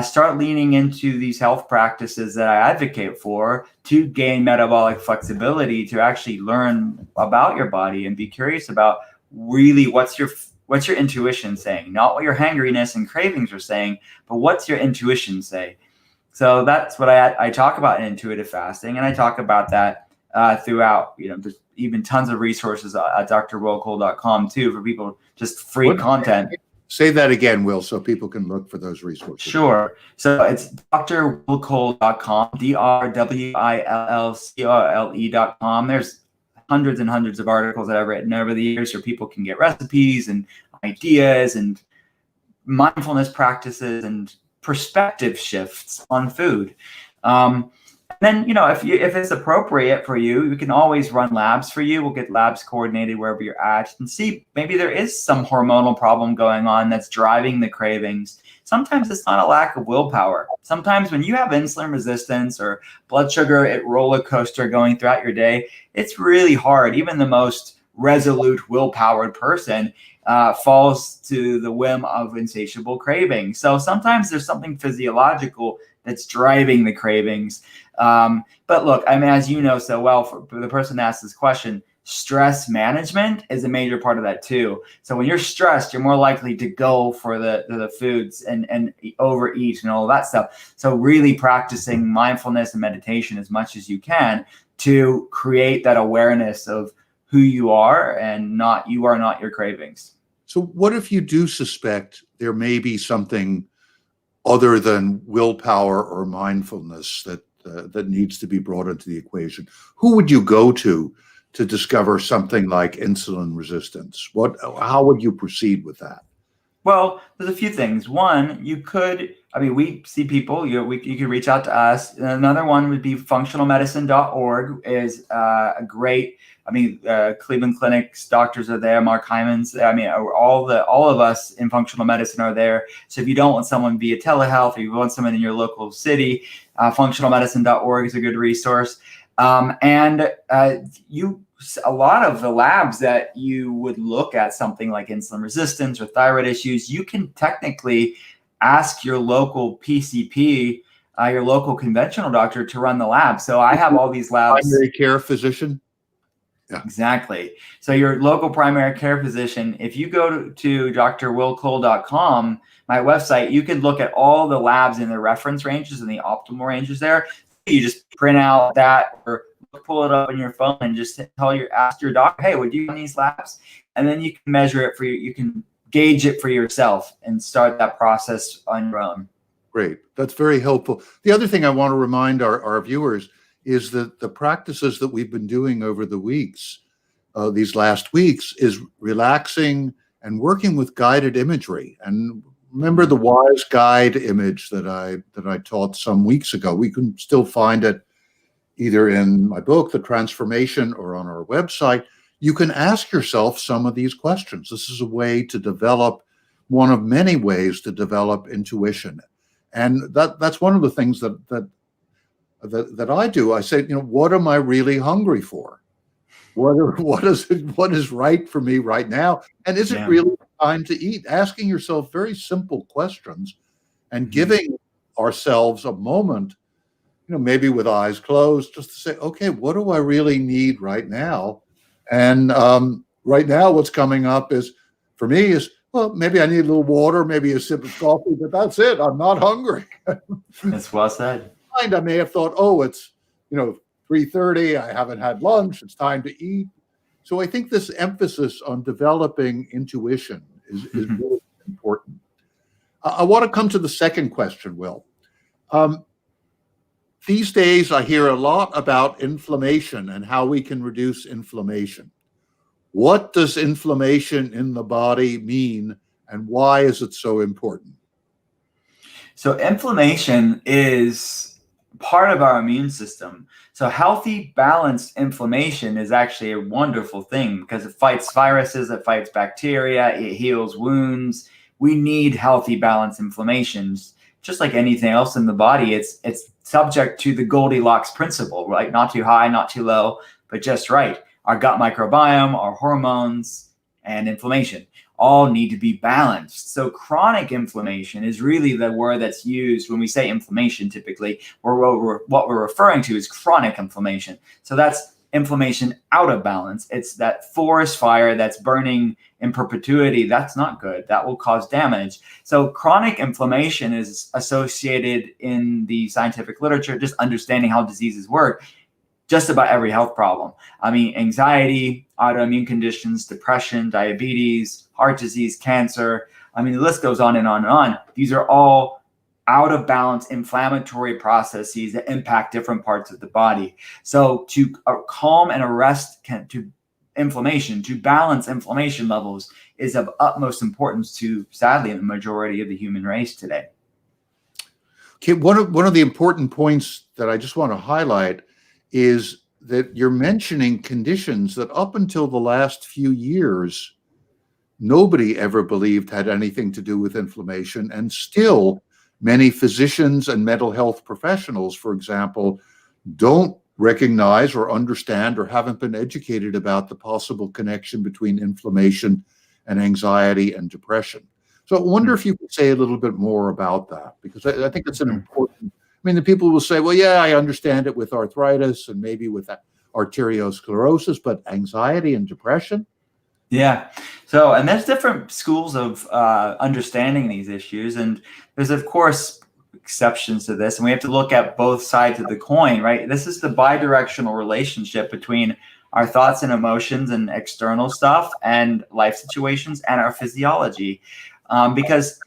start leaning into these health practices that I advocate for to gain metabolic flexibility, to actually learn about your body and be curious about really what's your intuition saying, not what your hangriness and cravings are saying, but what's your intuition say. So that's what I talk about in intuitive fasting, and I talk about that throughout. There's even tons of resources at drwillcole.com too for people, just free content. Say that again, Will, so people can look for those resources. Sure. So it's drwillcole.com, drwillcole.com. There's hundreds and hundreds of articles that I've written over the years where people can get recipes and ideas and mindfulness practices and perspective shifts on food. Then, if it's appropriate for you, we can always run labs for you. We'll get labs coordinated wherever you're at and see maybe there is some hormonal problem going on that's driving the cravings. Sometimes it's not a lack of willpower. Sometimes when you have insulin resistance or blood sugar at roller coaster going throughout your day, it's really hard. Even the most resolute, will-powered person falls to the whim of insatiable cravings. So sometimes there's something physiological that's driving the cravings. But look, as you know so well, for the person that asked this question, stress management is a major part of that too. So when you're stressed, you're more likely to go for the foods and overeat and all that stuff. So really practicing mindfulness and meditation as much as you can to create that awareness of who you are and you are not your cravings. So what if you do suspect there may be something other than willpower or mindfulness that needs to be brought into the equation? Who would you go to discover something like insulin resistance? How would you proceed with that? Well, there's a few things. One, we see people, you could reach out to us. Another one would be functionalmedicine.org is a great, Cleveland Clinic's doctors are there, Mark Hyman's, all of us in functional medicine are there. So if you don't want someone via telehealth, or you want someone in your local city, functionalmedicine.org is a good resource. A lot of the labs that you would look at something like insulin resistance or thyroid issues, you can technically ask your local PCP, your local conventional doctor, to run the lab. So I have all these labs. Primary care physician. Yeah. Exactly. So your local primary care physician, if you go to drwillcole.com, my website, you can look at all the labs in the reference ranges and the optimal ranges there. You just print out that or pull it up on your phone and just ask your doctor, hey, would you run these labs? And then you can measure it for you. You can gauge it for yourself and start that process on your own. Great. That's very helpful. The other thing I want to remind our viewers is that the practices that we've been doing over the weeks, these last weeks, is relaxing and working with guided imagery. And remember the wise guide image that I taught some weeks ago. We can still find it either in my book, The Transformation, or on our website. You can ask yourself some of these questions. This is a way to develop, one of many ways to develop intuition. And that's one of the things that I do. I say, what am I really hungry for? What is right for me right now? And is it really time to eat? Asking yourself very simple questions and giving ourselves a moment, maybe with eyes closed, just to say, okay, what do I really need right now? And right now, what's coming up is, for me, is, well, maybe I need a little water, maybe a sip of coffee, but that's it. I'm not hungry. That's well said. I may have thought, oh, it's 3:30. I haven't had lunch. It's time to eat. So I think this emphasis on developing intuition is really important. I want to come to the second question, Will. These days, I hear a lot about inflammation and how we can reduce inflammation. What does inflammation in the body mean, and why is it so important? So inflammation is part of our immune system. So healthy, balanced inflammation is actually a wonderful thing because it fights viruses, it fights bacteria, it heals wounds. We need healthy, balanced inflammations. Just like anything else in the body, it's subject to the Goldilocks principle, right? Not too high, not too low, but just right. Our gut microbiome, our hormones, and inflammation all need to be balanced. So chronic inflammation is really the word that's used when we say inflammation. Typically, what we're referring to is chronic inflammation. So that's inflammation out of balance. It's that forest fire that's burning in perpetuity. That's not good. That will cause damage. So chronic inflammation is associated in the scientific literature, just understanding how diseases work, just about every health problem. I mean, anxiety, autoimmune conditions, depression, diabetes, heart disease, cancer. I mean, the list goes on and on and on. These are all out of balance inflammatory processes that impact different parts of the body. So to calm and arrest inflammation, to balance inflammation levels, is of utmost importance to, sadly, the majority of the human race today. Okay, one of the important points that I just want to highlight is that you're mentioning conditions that up until the last few years, nobody ever believed had anything to do with inflammation. And still, many physicians and mental health professionals, for example, don't recognize or understand or haven't been educated about the possible connection between inflammation and anxiety and depression. So I wonder if you could say a little bit more about that, because I think it's an important. I mean, the people will say, well, yeah, I understand it with arthritis and maybe with arteriosclerosis, but anxiety and depression? Yeah. So, and there's different schools of understanding these issues. And there's, of course, exceptions to this. And we have to look at both sides of the coin, right? This is the bidirectional relationship between our thoughts and emotions and external stuff and life situations and our physiology. Because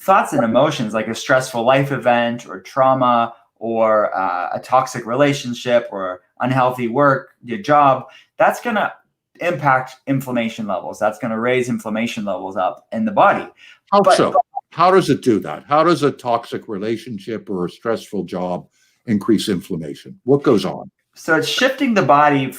thoughts and emotions, like a stressful life event or trauma or a toxic relationship or unhealthy work, your job, that's going to impact inflammation levels. That's going to raise inflammation levels up in the body. How does it do that? How does a toxic relationship or a stressful job increase inflammation? What goes on? So it's shifting the body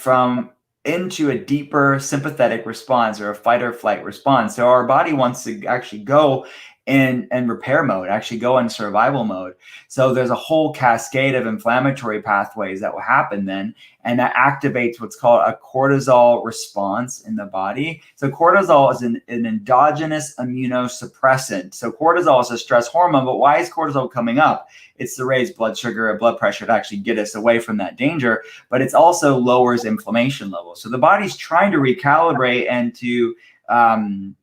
into a deeper sympathetic response or a fight or flight response. So our body wants to actually go in repair mode, actually go in survival mode. So there's a whole cascade of inflammatory pathways that will happen then, and that activates what's called a cortisol response in the body. So cortisol is an endogenous immunosuppressant. So cortisol is a stress hormone, but why is cortisol coming up? It's to raise blood sugar and blood pressure to actually get us away from that danger, but it's also lowers inflammation levels. So the body's trying to recalibrate and to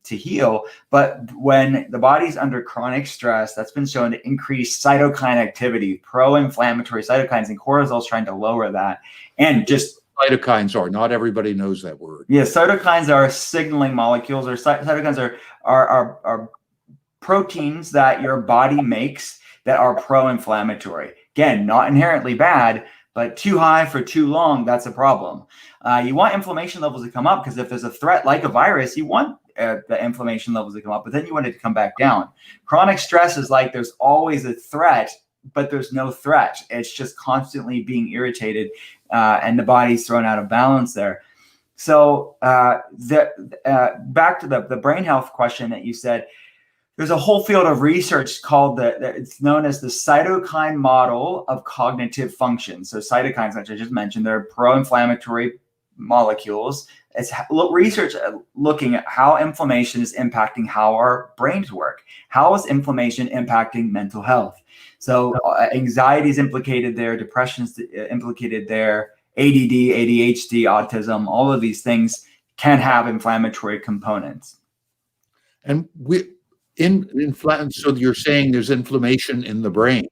heal, but when the body's under chronic stress, that's been shown to increase cytokine activity, pro-inflammatory cytokines, and cortisol is trying to lower that. And just cytokines are, not everybody knows that word. Yeah, cytokines are signaling molecules, or cytokines are proteins that your body makes that are pro-inflammatory. Again, not inherently bad, but too high for too long, that's a problem. You want inflammation levels to come up, because if there's a threat like a virus, you want the inflammation levels to come up, but then you want it to come back down. Chronic stress is like there's always a threat, but there's no threat. It's just constantly being irritated, and the body's thrown out of balance there. So back to the brain health question that you said, there's a whole field of research called it's known as the cytokine model of cognitive function. So cytokines, which I just mentioned, they're pro-inflammatory molecules. It's research looking at how inflammation is impacting how our brains work. How is inflammation impacting mental health? So anxiety is implicated there, depression is implicated there, ADD, ADHD, autism, all of these things can have inflammatory components. And so you're saying there's inflammation in the brain?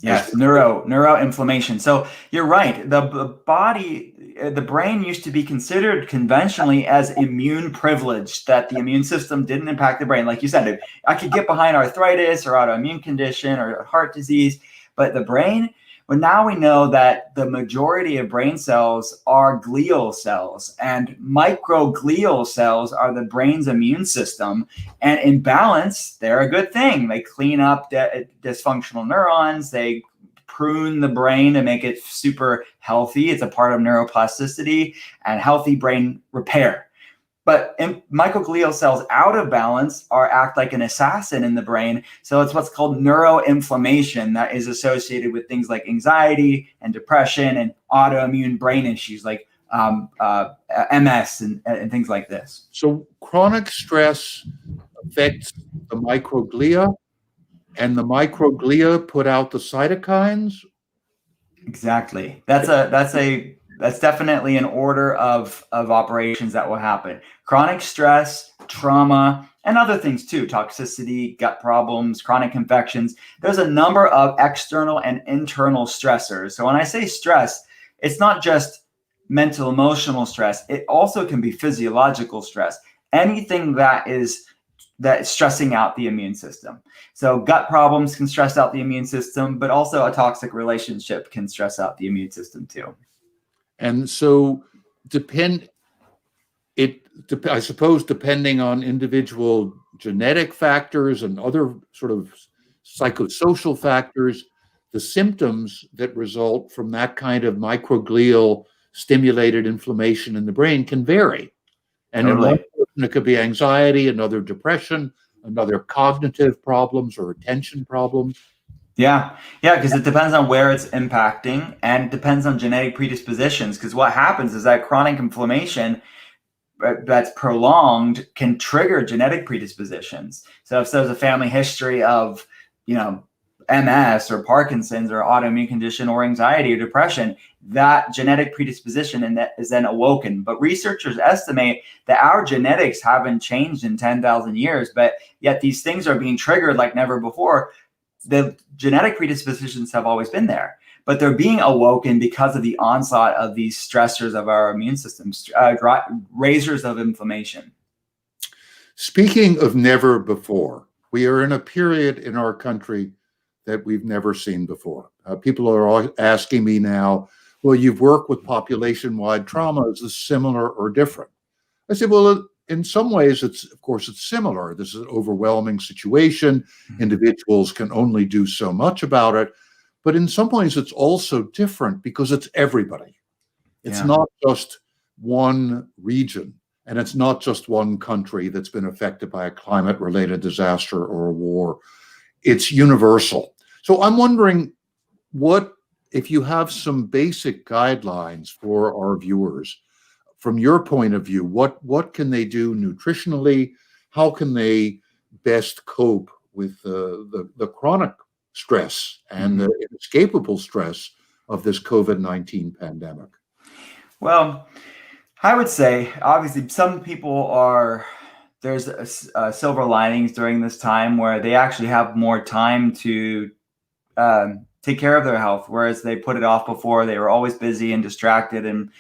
Yes, neuroinflammation. So you're right. The brain used to be considered conventionally as immune privileged, that the immune system didn't impact the brain. Like you said, I could get behind arthritis or autoimmune condition or heart disease, but the brain, well, now we know that the majority of brain cells are glial cells, and microglial cells are the brain's immune system. And in balance, they're a good thing. They clean up dysfunctional neurons. They prune the brain to make it super healthy. It's a part of neuroplasticity and healthy brain repair. But microglial cells out of balance act like an assassin in the brain. So it's what's called neuroinflammation that is associated with things like anxiety and depression and autoimmune brain issues like MS and things like this. So chronic stress affects the microglia, and the microglia put out the cytokines? Exactly. That's definitely an order of operations that will happen. Chronic stress, trauma, and other things too, toxicity, gut problems, chronic infections. There's a number of external and internal stressors. So when I say stress, it's not just mental, emotional stress. It also can be physiological stress. Anything that is stressing out the immune system. So gut problems can stress out the immune system, but also a toxic relationship can stress out the immune system too. And so I suppose depending on individual genetic factors and other sort of psychosocial factors, the symptoms that result from that kind of microglial stimulated inflammation in the brain can vary. And Totally. in one person, it could be anxiety, another depression, another cognitive problems or attention problems. Yeah, because it depends on where it's impacting, and it depends on genetic predispositions. Because what happens is that chronic inflammation that's prolonged can trigger genetic predispositions. So if there's a family history of, MS or Parkinson's or autoimmune condition or anxiety or depression, that genetic predisposition and that is then awoken. But researchers estimate that our genetics haven't changed in 10,000 years, but yet these things are being triggered like never before. The genetic predispositions have always been there, but they're being awoken because of the onslaught of these stressors of our immune system, raisers of inflammation. Speaking of never before, we are in a period in our country that we've never seen before. People are asking me now, well, you've worked with population-wide trauma. Is this similar or different? I said, well, in some ways, it's similar. This is an overwhelming situation. Individuals can only do so much about it. But in some ways, it's also different because it's everybody. It's not just one region. And it's not just one country that's been affected by a climate-related disaster or a war. It's universal. So I'm wondering if you have some basic guidelines for our viewers, from your point of view, what can they do nutritionally? How can they best cope with the chronic stress and the inescapable stress of this COVID-19 pandemic? Well, I would say, obviously, some people there's silver linings during this time where they actually have more time to take care of their health, whereas they put it off before. They were always busy and distracted and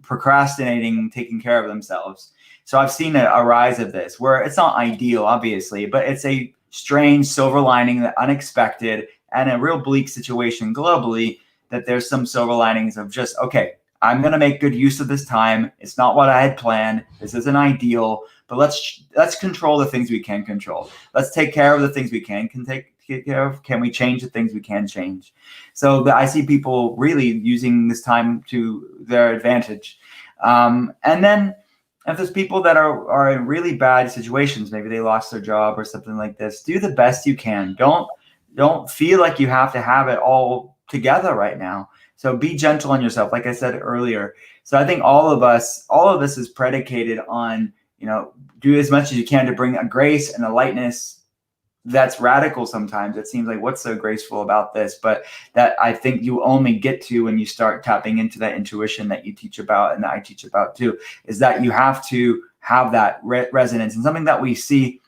procrastinating taking care of themselves. So I've seen a rise of this where it's not ideal, obviously, but it's a strange silver lining, that unexpected and a real bleak situation globally, that there's some silver linings of just, okay, I'm going to make good use of this time. It's not what I had planned. This isn't ideal, but let's control the things we can control. Let's take care of the things we can take care of. Can we change the things we can change? So I see people really using this time to their advantage. And then if there's people that are in really bad situations, maybe they lost their job or something like this, do the best you can. Don't feel like you have to have it all together right now. So be gentle on yourself, like I said earlier. So I think all of this is predicated on, do as much as you can to bring a grace and a lightness that's radical sometimes. It seems like, what's so graceful about this? But that I think you only get to when you start tapping into that intuition that you teach about and that I teach about too, is that you have to have that resonance. And something that we say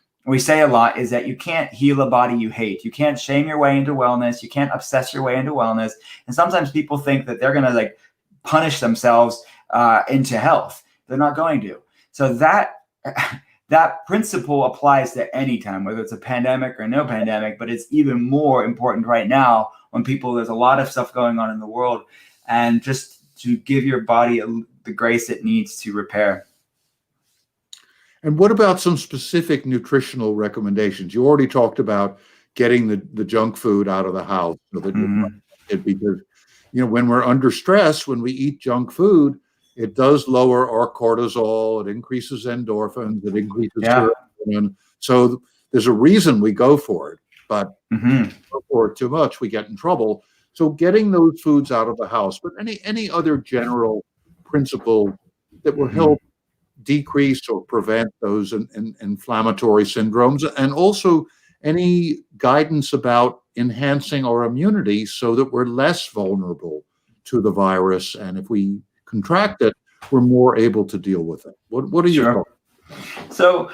a lot is that you can't heal a body you hate. You can't shame your way into wellness. You can't obsess your way into wellness. And sometimes people think that they're going to punish themselves into health. They're not going to. So that principle applies to any time, whether it's a pandemic or no pandemic, but it's even more important right now when there's a lot of stuff going on in the world, and just to give your body the grace it needs to repair. And what about some specific nutritional recommendations? You already talked about getting the junk food out of the house, so that because when we're under stress, when we eat junk food, it does lower our cortisol, it increases endorphins, it increases serotonin. So there's a reason we go for it, but if we go for it too much, we get in trouble. So getting those foods out of the house, but any other general principle that will help decrease or prevent those inflammatory syndromes, and also any guidance about enhancing our immunity so that we're less vulnerable to the virus, and if we contract it, we're more able to deal with it. What are your thoughts? So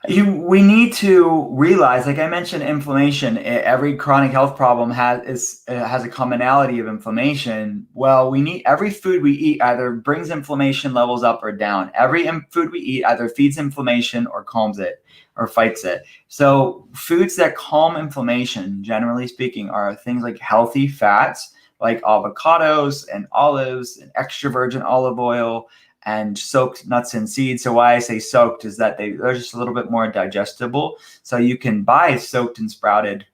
we need to realize, like I mentioned, inflammation. Every chronic health problem has a commonality of inflammation. Well, every food we eat either brings inflammation levels up or down. Every food we eat either feeds inflammation or calms it or fights it. So foods that calm inflammation, generally speaking, are things like healthy fats, like avocados and olives and extra virgin olive oil and soaked nuts and seeds. So why I say soaked is that they're just a little bit more digestible. So you can buy soaked and sprouted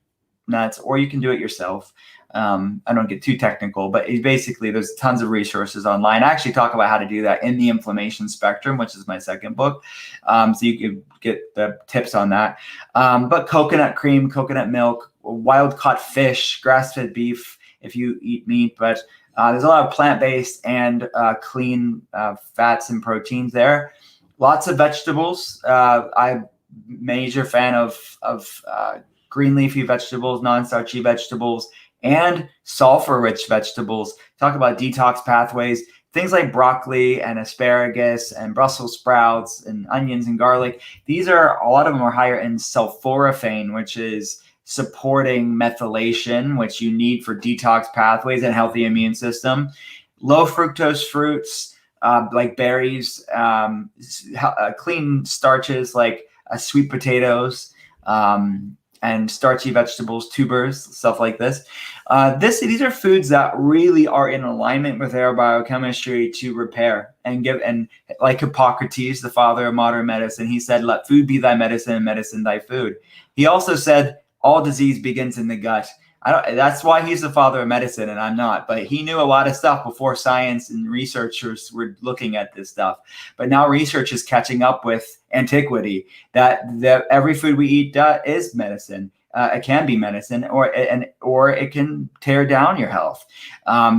nuts, or you can do it yourself. I don't get too technical, but basically there's tons of resources online. I actually talk about how to do that in the Inflammation Spectrum, which is my second book. So you can get the tips on that. But coconut cream, coconut milk, wild caught fish, grass-fed beef, if you eat meat, but there's a lot of plant-based and clean fats and proteins there. Lots of vegetables. I'm a major fan of green leafy vegetables, non-starchy vegetables, and sulfur-rich vegetables. Talk about detox pathways. Things like broccoli and asparagus and Brussels sprouts and onions and garlic. A lot of them are higher in sulforaphane, which is supporting methylation, which you need for detox pathways and healthy immune system. Low fructose fruits like berries, clean starches like sweet potatoes, and starchy vegetables, tubers, stuff like this. These are foods that really are in alignment with our biochemistry to repair and like Hippocrates, the father of modern medicine, he said, "Let food be thy medicine and medicine thy food." He also said, all disease begins in the gut. That's why he's the father of medicine and I'm not. But he knew a lot of stuff before science and researchers were looking at this stuff. But now research is catching up with antiquity. That every food we eat is medicine. It can be medicine, or it can tear down your health.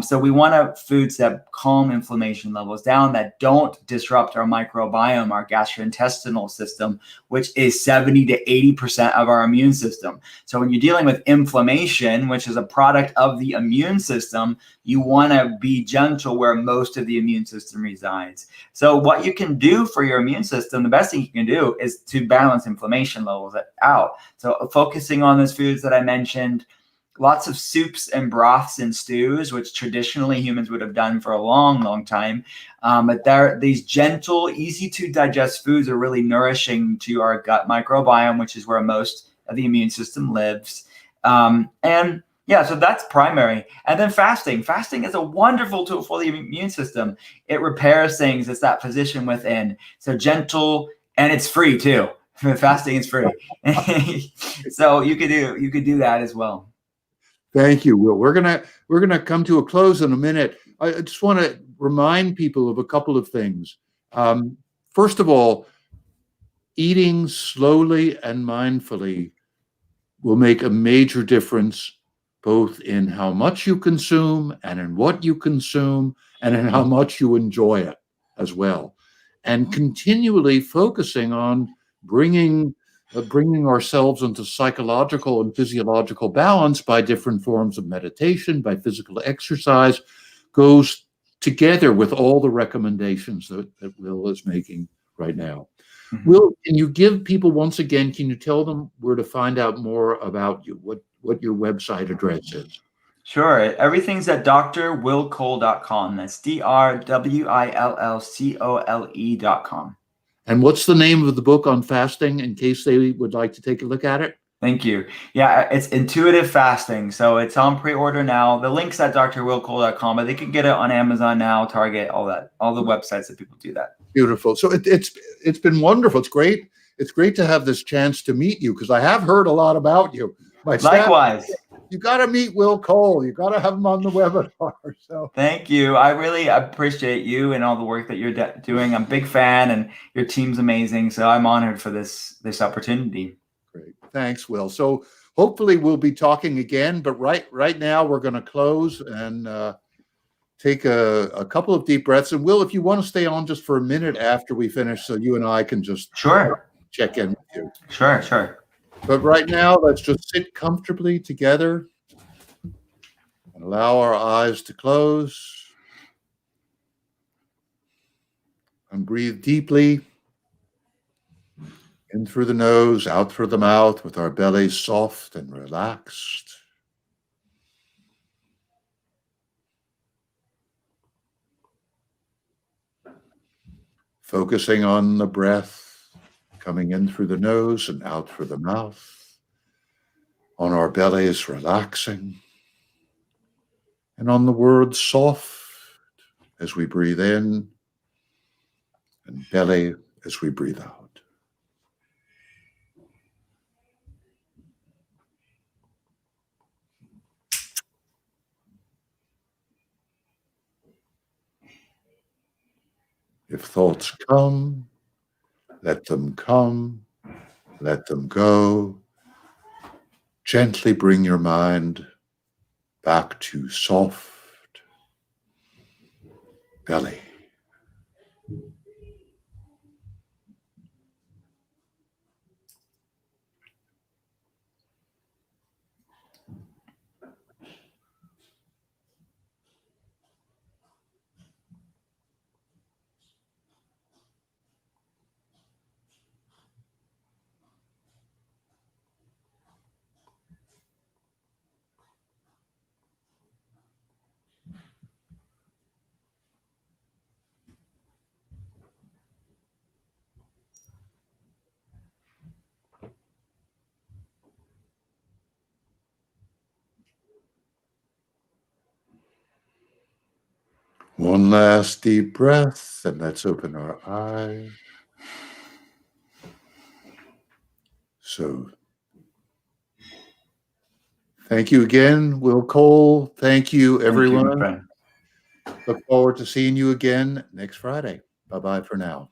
So we want foods that calm inflammation levels down, that don't disrupt our microbiome, our gastrointestinal system, which is 70 to 80% of our immune system. So when you're dealing with inflammation, which is a product of the immune system, you want to be gentle where most of the immune system resides. So what you can do for your immune system, the best thing you can do is to balance inflammation levels out. So focusing on those foods that I mentioned, lots of soups and broths and stews, which traditionally humans would have done for a long, long time. But these gentle, easy to digest foods are really nourishing to our gut microbiome, which is where most of the immune system lives. And yeah, so that's primary. And then fasting. Fasting is a wonderful tool for the immune system. It repairs things. It's that physician within. So gentle, and it's free too. Fasting is free. So you could do that as well. Thank you, Will. We're gonna come to a close in a minute. I just want to remind people of a couple of things. First of all, eating slowly and mindfully will make a major difference both in how much you consume and in what you consume and in how much you enjoy it as well. And continually focusing on bringing ourselves into psychological and physiological balance by different forms of meditation, by physical exercise, goes together with all the recommendations that Will is making right now. Mm-hmm. Will, can you give people once again, can you tell them where to find out more about you, what your website address is? Sure. Everything's at drwillcole.com. That's drwillcole.com. And what's the name of the book on fasting in case they would like to take a look at it? Thank you. Yeah, it's intuitive fasting. So it's on pre-order now. The link's at drwillcole.com, but they can get it on Amazon now, Target, all the websites that people do that. Beautiful. So it's been wonderful. It's great. It's great to have this chance to meet you because I have heard a lot about you. Likewise. You got to meet Will Cole. You got to have him on the webinar. So thank you. I really appreciate you and all the work that you're doing. I'm a big fan, and your team's amazing. So I'm honored for this opportunity. Great. Thanks, Will. So hopefully we'll be talking again. But right now we're going to close and take a couple of deep breaths. And Will, if you want to stay on just for a minute after we finish, so you and I can just check in with you. Sure. But right now, let's just sit comfortably together and allow our eyes to close and breathe deeply in through the nose, out through the mouth with our bellies soft and relaxed. Focusing on the breath coming in through the nose and out through the mouth, on our bellies relaxing, and on the word soft as we breathe in and belly as we breathe out. If thoughts come, let them come, let them go. Gently bring your mind back to soft belly. One last deep breath, and let's open our eyes. So Thank you again, Will Cole. Thank you, Thank you, my everyone. friend. Look forward to seeing you again next Friday. Bye-bye for now.